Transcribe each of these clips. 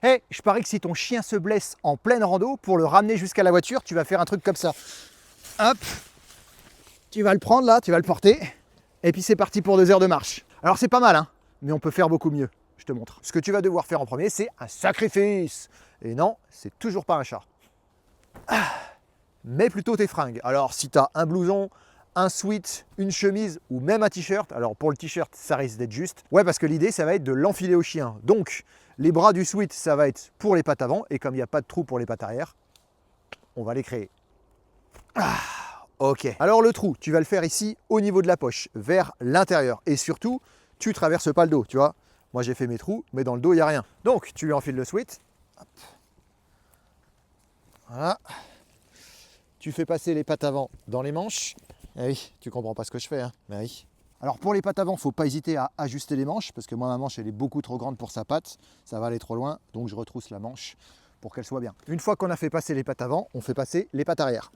Hey, je parie que si ton chien se blesse en pleine rando, pour le ramener jusqu'à la voiture, tu vas faire un truc comme ça. Hop, tu vas le prendre là, tu vas le porter, et puis c'est parti pour 2 heures de marche. Alors c'est pas mal, hein, mais on peut faire beaucoup mieux. Je te montre. Ce que tu vas devoir faire en premier, c'est un sacrifice. Et non, c'est toujours pas un chat. Mets plutôt tes fringues. Alors si tu as un blouson, un sweat, une chemise ou même un t-shirt, alors pour le t-shirt, ça risque d'être juste. Ouais, parce que l'idée, ça va être de l'enfiler au chien. Donc, les bras du sweat, ça va être pour les pattes avant, et comme il n'y a pas de trou pour les pattes arrière, on va les créer. Ok. Alors le trou, tu vas le faire ici, au niveau de la poche, vers l'intérieur. Et surtout, tu traverses pas le dos, tu vois. Moi, j'ai fait mes trous, mais dans le dos, il n'y a rien. Donc, tu lui enfiles le sweat. Hop. Voilà. Tu fais passer les pattes avant dans les manches. Eh oui, tu comprends pas ce que je fais, hein. Mais oui. Alors pour les pattes avant, il ne faut pas hésiter à ajuster les manches, parce que moi ma manche elle est beaucoup trop grande pour sa patte, ça va aller trop loin, donc je retrousse la manche pour qu'elle soit bien. Une fois qu'on a fait passer les pattes avant, on fait passer les pattes arrière.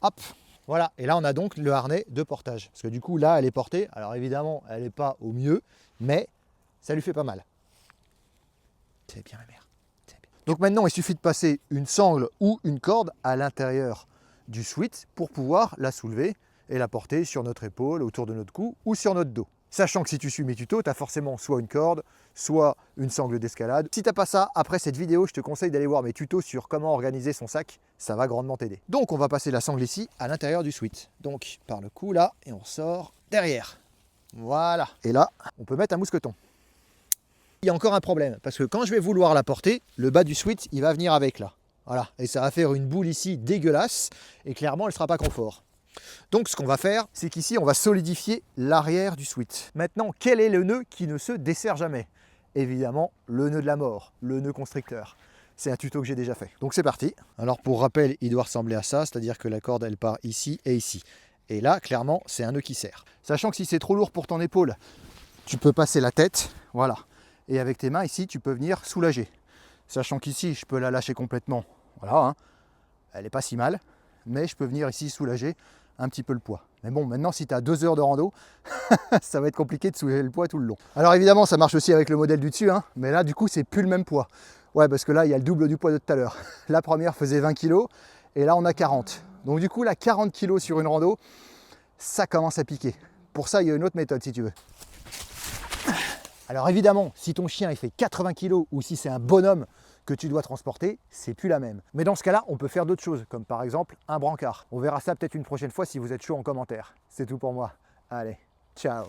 Hop, voilà, et là on a donc le harnais de portage, parce que du coup là elle est portée, alors évidemment elle n'est pas au mieux, mais ça lui fait pas mal. C'est bien ma mère. Donc maintenant, il suffit de passer une sangle ou une corde à l'intérieur du sweat pour pouvoir la soulever et la porter sur notre épaule, autour de notre cou ou sur notre dos. Sachant que si tu suis mes tutos, tu as forcément soit une corde, soit une sangle d'escalade. Si tu n'as pas ça, après cette vidéo, je te conseille d'aller voir mes tutos sur comment organiser son sac. Ça va grandement t'aider. Donc on va passer la sangle ici à l'intérieur du sweat. Donc par le cou là, et on sort derrière. Voilà. Et là, on peut mettre un mousqueton. Il y a encore un problème, parce que quand je vais vouloir la porter, le bas du sweat, il va venir avec là. Voilà, et ça va faire une boule ici dégueulasse, et clairement, elle ne sera pas confort. Donc ce qu'on va faire, c'est qu'ici, on va solidifier l'arrière du sweat. Maintenant, quel est le nœud qui ne se dessert jamais? Évidemment, le nœud de la mort, le nœud constricteur. C'est un tuto que j'ai déjà fait. Donc c'est parti. Alors pour rappel, il doit ressembler à ça, c'est-à-dire que la corde, elle part ici et ici. Et là, clairement, c'est un nœud qui serre. Sachant que si c'est trop lourd pour ton épaule, tu peux passer la tête, voilà. Et avec tes mains ici, tu peux venir soulager. Sachant qu'ici, je peux la lâcher complètement. Voilà, hein. Elle n'est pas si mal. Mais je peux venir ici soulager un petit peu le poids. Mais bon, maintenant, si tu as 2 heures de rando, ça va être compliqué de soulever le poids tout le long. Alors évidemment, ça marche aussi avec le modèle du dessus. Hein. Mais là, du coup, c'est plus le même poids. Ouais, parce que là, il y a le double du poids de tout à l'heure. La première faisait 20 kg. Et là, on a 40. Donc du coup, là, 40 kg sur une rando, ça commence à piquer. Pour ça, il y a une autre méthode, si tu veux. Alors évidemment, si ton chien il fait 80 kg ou si c'est un bonhomme que tu dois transporter, c'est plus la même. Mais dans ce cas-là, on peut faire d'autres choses, comme par exemple un brancard. On verra ça peut-être une prochaine fois si vous êtes chaud en commentaire. C'est tout pour moi. Allez, ciao!